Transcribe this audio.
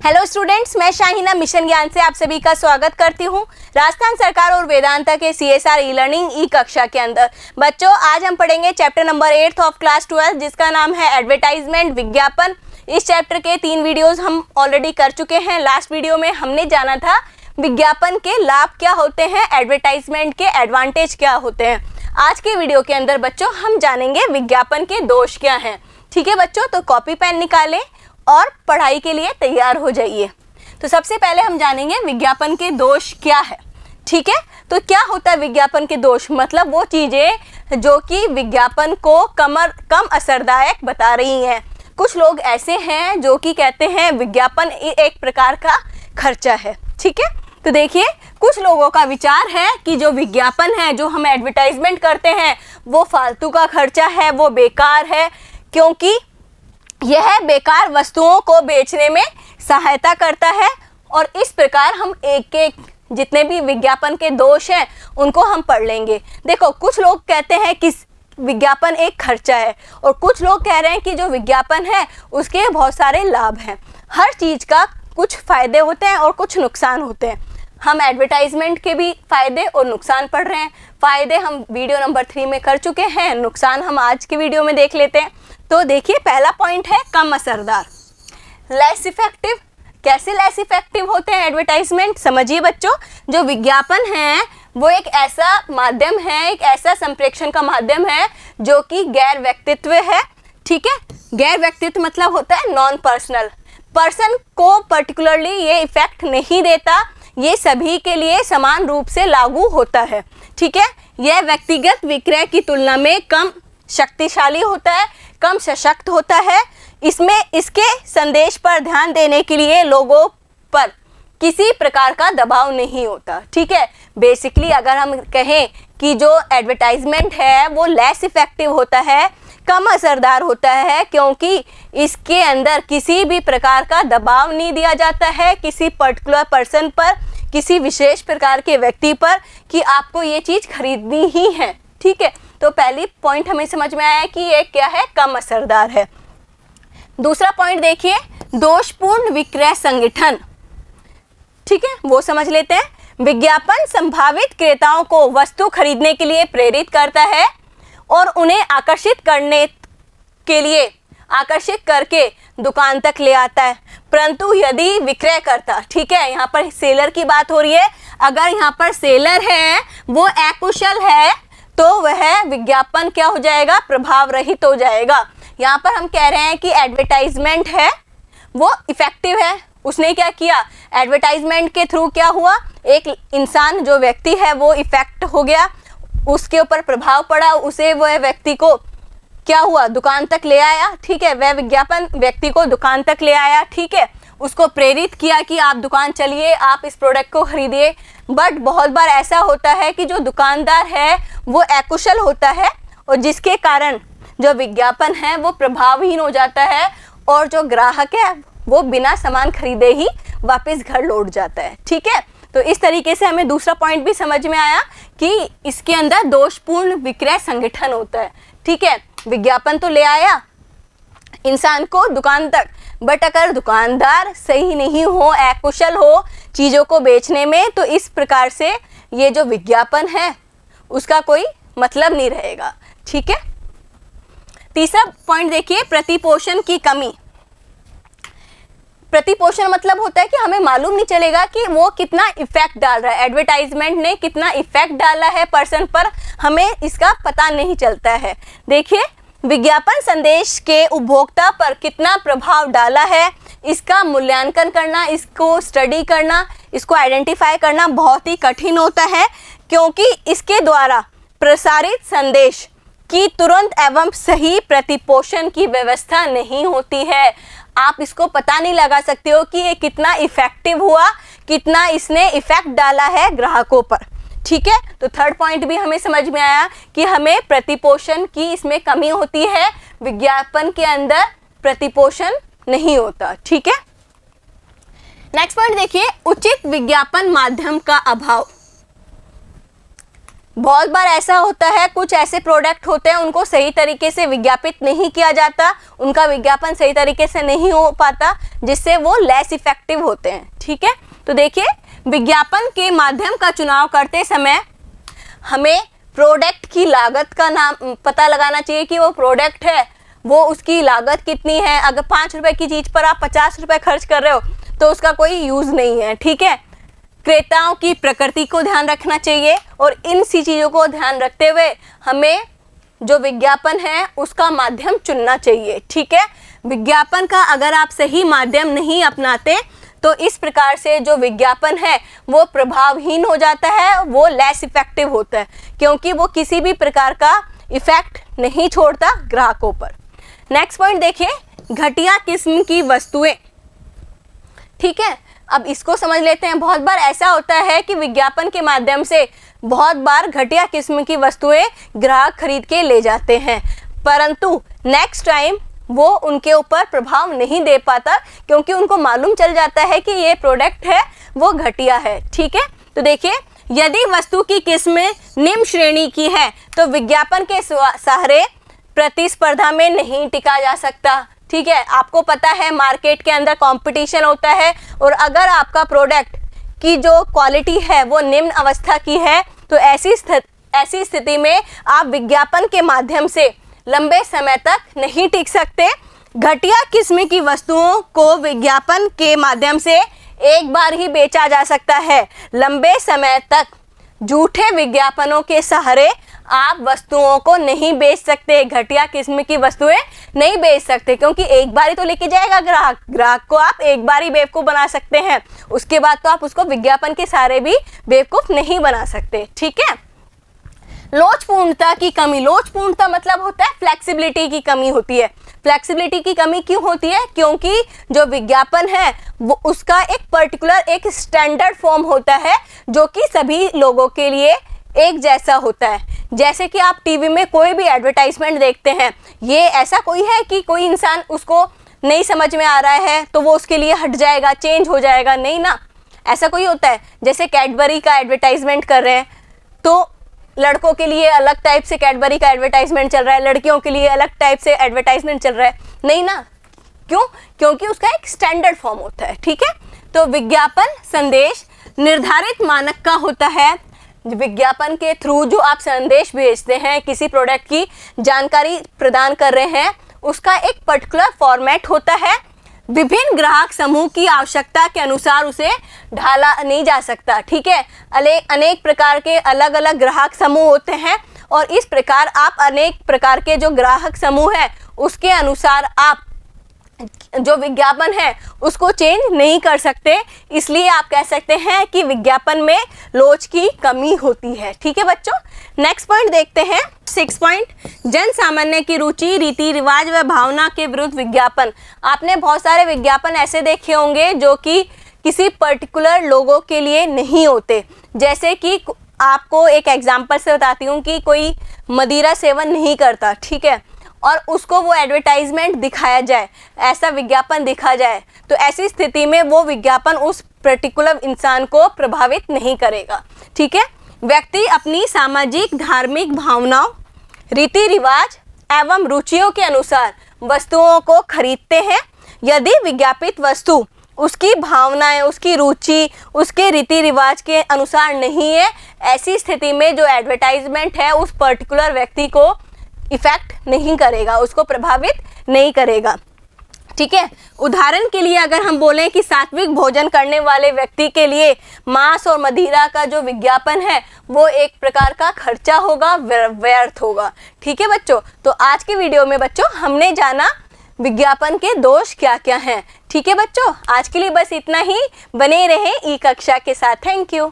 Hello students, मैं Shahina mission ज्ञान से आप सभी का स्वागत करती हूँ राजस्थान सरकार और वेदांता के CSR ई लर्निंग ई कक्षा के अंदर। बच्चों, आज हम पढ़ेंगे चैप्टर नंबर 8 ऑफ क्लास 12 जिसका नाम है एडवर्टाइजमेंट विज्ञापन। इस चैप्टर के 3 वीडियोस हम ऑलरेडी कर चुके हैं। लास्ट वीडियो में हमने जाना था विज्ञापन के लाभ क्या होते हैं, एडवर्टाइजमेंट के एडवांटेज क्या होते हैं। आज के वीडियो के अंदर बच्चों हम जानेंगे विज्ञापन के दोष क्या हैं। ठीक है बच्चों, तो कॉपी पेन निकालें और पढ़ाई के लिए तैयार हो जाइए। तो सबसे पहले हम जानेंगे विज्ञापन के दोष क्या है। ठीक है, तो क्या होता है विज्ञापन के दोष? मतलब वो चीज़ें जो कि विज्ञापन को कम असरदायक बता रही हैं। कुछ लोग ऐसे हैं जो कि कहते हैं विज्ञापन एक प्रकार का खर्चा है। ठीक है, तो देखिए कुछ लोगों का विचार है कि जो विज्ञापन है, जो हम एडवर्टाइजमेंट करते हैं, वो फालतू का खर्चा है, वो बेकार है, क्योंकि यह बेकार वस्तुओं को बेचने में सहायता करता है। और इस प्रकार हम एक एक जितने भी विज्ञापन के दोष हैं उनको हम पढ़ लेंगे। देखो, कुछ लोग कहते हैं कि विज्ञापन एक खर्चा है और कुछ लोग कह रहे हैं कि जो विज्ञापन है उसके बहुत सारे लाभ हैं। हर चीज़ का कुछ फ़ायदे होते हैं और कुछ नुकसान होते हैं। हम एडवर्टाइजमेंट के भी फ़ायदे और नुकसान पढ़ रहे हैं। फ़ायदे हम वीडियो नंबर 3 में कर चुके हैं, नुकसान हम आज के वीडियो में देख लेते हैं। तो देखिए, पहला पॉइंट है कम असरदार, लेस इफेक्टिव। कैसे लेस इफेक्टिव होते हैं एडवर्टाइजमेंट? समझिए बच्चों, जो विज्ञापन है वो एक ऐसा माध्यम है, एक ऐसा संप्रेषण का माध्यम है जो कि गैर व्यक्तित्व है। ठीक है, गैर व्यक्तित्व मतलब होता है नॉन पर्सनल। पर्सन को पर्टिकुलरली ये इफेक्ट नहीं देता, ये सभी के लिए समान रूप से लागू होता है। ठीक है, यह व्यक्तिगत विक्रय की तुलना में कम शक्तिशाली होता है, कम सशक्त होता है। इसमें इसके संदेश पर ध्यान देने के लिए लोगों पर किसी प्रकार का दबाव नहीं होता। ठीक है, बेसिकली अगर हम कहें कि जो एडवर्टाइजमेंट है वो लेस इफेक्टिव होता है, कम असरदार होता है, क्योंकि इसके अंदर किसी भी प्रकार का दबाव नहीं दिया जाता है किसी पर्टिकुलर पर्सन पर, किसी विशेष प्रकार के व्यक्ति पर कि आपको ये चीज़ खरीदनी ही है। ठीक है, तो पहली पॉइंट हमें समझ में आया कि ये क्या है, कम असरदार है। दूसरा पॉइंट देखिए, दोषपूर्ण विक्रय संगठन। ठीक है, वो समझ लेते हैं। विज्ञापन संभावित क्रेताओं को वस्तु खरीदने के लिए प्रेरित करता है और उन्हें आकर्षित करके दुकान तक ले आता है। परंतु यदि विक्रयकर्ता, ठीक है, यहाँ पर सेलर की बात हो रही है, अगर यहाँ पर सेलर है वो अकुशल है तो वह विज्ञापन क्या हो जाएगा, प्रभाव रहित हो जाएगा। यहाँ पर हम कह रहे हैं कि एडवर्टाइजमेंट है वो इफेक्टिव है। उसने क्या किया, एडवर्टाइजमेंट के थ्रू क्या हुआ, एक इंसान जो व्यक्ति है वो इफेक्ट हो गया, उसके ऊपर प्रभाव पड़ा, उसे वह व्यक्ति को क्या हुआ, दुकान तक ले आया। ठीक है, वह विज्ञापन व्यक्ति को दुकान तक ले आया। ठीक है, उसको प्रेरित किया कि आप दुकान चलिए, आप इस प्रोडक्ट को खरीदिए। बट बहुत बार ऐसा होता है कि जो दुकानदार है वो अकुशल होता है और जिसके कारण जो विज्ञापन है वो प्रभावहीन हो जाता है और जो ग्राहक है वो बिना सामान खरीदे ही वापस घर लौट जाता है। ठीक है, तो इस तरीके से हमें दूसरा पॉइंट भी समझ में आया कि इसके अंदर दोषपूर्ण विक्रय संगठन होता है। ठीक है, विज्ञापन तो ले आया इंसान को दुकान तक, बट अगर दुकानदार सही नहीं हो, अकुशल हो चीज़ों को बेचने में, तो इस प्रकार से ये जो विज्ञापन है उसका कोई मतलब नहीं रहेगा। ठीक है, तीसरा पॉइंट देखिए, प्रतिपोषण की कमी। प्रतिपोषण मतलब होता है कि हमें मालूम नहीं चलेगा कि वो कितना इफेक्ट डाल रहा है, एडवर्टाइजमेंट ने कितना इफेक्ट डाला है पर्सन पर, हमें इसका पता नहीं चलता है। देखिए, विज्ञापन संदेश के उपभोक्ता पर कितना प्रभाव डाला है, इसका मूल्यांकन करना, इसको स्टडी करना, इसको आइडेंटिफाई करना बहुत ही कठिन होता है, क्योंकि इसके द्वारा प्रसारित संदेश की तुरंत एवं सही प्रतिपोषण की व्यवस्था नहीं होती है। आप इसको पता नहीं लगा सकते हो कि ये कितना इफेक्टिव हुआ, कितना इसने इफेक्ट डाला है ग्राहकों पर। ठीक है, तो थर्ड पॉइंट भी हमें समझ में आया कि हमें प्रतिपोषण की इसमें कमी होती है, विज्ञापन के अंदर प्रतिपोषण नहीं होता। ठीक है, नेक्स्ट पॉइंट देखिए, उचित विज्ञापन माध्यम का अभाव। बहुत बार ऐसा होता है, कुछ ऐसे प्रोडक्ट होते हैं उनको सही तरीके से विज्ञापित नहीं किया जाता, उनका विज्ञापन सही तरीके से नहीं हो पाता, जिससे वो लेस इफेक्टिव होते हैं। ठीक है, तो देखिए विज्ञापन के माध्यम का चुनाव करते समय हमें प्रोडक्ट की लागत का नाम पता लगाना चाहिए कि वो प्रोडक्ट है वो उसकी लागत कितनी है। अगर 5 रुपए की चीज़ पर आप 50 रुपए खर्च कर रहे हो तो उसका कोई यूज़ नहीं है। ठीक है, क्रेताओं की प्रकृति को ध्यान रखना चाहिए और इन सी चीज़ों को ध्यान रखते हुए हमें जो विज्ञापन है उसका माध्यम चुनना चाहिए। ठीक है, विज्ञापन का अगर आप सही माध्यम नहीं अपनाते तो इस प्रकार से जो विज्ञापन है वो प्रभावहीन हो जाता है, वो लेस इफेक्टिव होता है, क्योंकि वो किसी भी प्रकार का इफेक्ट नहीं छोड़ता ग्राहकों पर। नेक्स्ट पॉइंट देखिए, घटिया किस्म की वस्तुएं। ठीक है, अब इसको समझ लेते हैं। बहुत बार ऐसा होता है कि विज्ञापन के माध्यम से बहुत बार घटिया किस्म की वस्तुएं ग्राहक खरीद के ले जाते हैं, परंतु नेक्स्ट टाइम वो उनके ऊपर प्रभाव नहीं दे पाता, क्योंकि उनको मालूम चल जाता है कि ये प्रोडक्ट है वो घटिया है। ठीक है, तो देखिए यदि वस्तु की किस्म निम्न श्रेणी की है तो विज्ञापन के सहारे प्रतिस्पर्धा में नहीं टिका जा सकता। ठीक है, आपको पता है मार्केट के अंदर कंपटीशन होता है और अगर आपका प्रोडक्ट की जो क्वालिटी है वो निम्न अवस्था की है तो ऐसी स्थिति में आप विज्ञापन के माध्यम से लंबे समय तक नहीं टिक सकते। घटिया किस्म की वस्तुओं को विज्ञापन के माध्यम से एक बार ही बेचा जा सकता है, लंबे समय तक झूठे विज्ञापनों के सहारे आप वस्तुओं को नहीं बेच सकते। घटिया किस्म की वस्तुएं नहीं बेच सकते, क्योंकि एक बार ही तो लेके जाएगा ग्राहक को आप एक बार ही बेवकूफ़ बना सकते हैं, उसके बाद तो आप उसको विज्ञापन के सहारे भी बेवकूफ़ नहीं बना सकते। ठीक है, लोचपूर्णता की कमी। लोचपूर्णता मतलब होता है फ्लेक्सिबिलिटी की कमी होती है। फ्लेक्सिबिलिटी की कमी क्यों होती है? क्योंकि जो विज्ञापन है वो उसका एक पर्टिकुलर एक स्टैंडर्ड फॉर्म होता है जो कि सभी लोगों के लिए एक जैसा होता है। जैसे कि आप टीवी में कोई भी एडवर्टाइजमेंट देखते हैं, ये ऐसा कोई है कि कोई इंसान उसको नहीं समझ में आ रहा है तो वो उसके लिए हट जाएगा, चेंज हो जाएगा? नहीं ना, ऐसा कोई होता है। जैसे कैडबरी का एडवर्टाइजमेंट कर रहे हैं तो लड़कों के लिए अलग टाइप से कैडबरी का एडवर्टाइजमेंट चल रहा है, लड़कियों के लिए अलग टाइप से एडवर्टाइजमेंट चल रहा है, नहीं ना। क्यों? क्योंकि उसका एक स्टैंडर्ड फॉर्म होता है। ठीक है, तो विज्ञापन संदेश निर्धारित मानक का होता है। विज्ञापन के थ्रू जो आप संदेश भेजते हैं, किसी प्रोडक्ट की जानकारी प्रदान कर रहे हैं, उसका एक पर्टिकुलर फॉर्मेट होता है। विभिन्न ग्राहक समूह की आवश्यकता के अनुसार उसे ढाला नहीं जा सकता। ठीक है, अनेक प्रकार के अलग अलग ग्राहक समूह होते हैं और इस प्रकार आप अनेक प्रकार के जो ग्राहक समूह है उसके अनुसार आप जो विज्ञापन है उसको चेंज नहीं कर सकते। इसलिए आप कह सकते हैं कि विज्ञापन में लोच की कमी होती है। ठीक है बच्चों, नेक्स्ट पॉइंट देखते हैं। 6 पॉइंट, जन सामान्य की रुचि, रीति रिवाज व भावना के विरुद्ध विज्ञापन। आपने बहुत सारे विज्ञापन ऐसे देखे होंगे जो कि किसी पर्टिकुलर लोगों के लिए नहीं होते। जैसे कि आपको एक एग्जाम्पल से बताती हूँ कि कोई मदिरा सेवन नहीं करता, ठीक है, और उसको वो एडवर्टाइजमेंट दिखाया जाए, ऐसा विज्ञापन दिखा जाए, तो ऐसी स्थिति में वो विज्ञापन उस पर्टिकुलर इंसान को प्रभावित नहीं करेगा। ठीक है, व्यक्ति अपनी सामाजिक धार्मिक भावनाओं, रीति रिवाज एवं रुचियों के अनुसार वस्तुओं को खरीदते हैं। यदि विज्ञापित वस्तु उसकी भावनाएं, उसकी रुचि, उसके रीति रिवाज के अनुसार नहीं है, ऐसी स्थिति में जो एडवर्टाइजमेंट है उस पर्टिकुलर व्यक्ति को इफेक्ट नहीं करेगा, उसको प्रभावित नहीं करेगा। ठीक है, उदाहरण के लिए अगर हम बोलें कि सात्विक भोजन करने वाले व्यक्ति के लिए मांस और मदिरा का जो विज्ञापन है वो एक प्रकार का खर्चा होगा, व्यर्थ होगा। ठीक है बच्चों, तो आज के वीडियो में बच्चों हमने जाना विज्ञापन के दोष क्या क्या हैं। ठीक है बच्चों, आज के लिए बस इतना ही। बने रहें ई कक्षा के साथ। Thank you.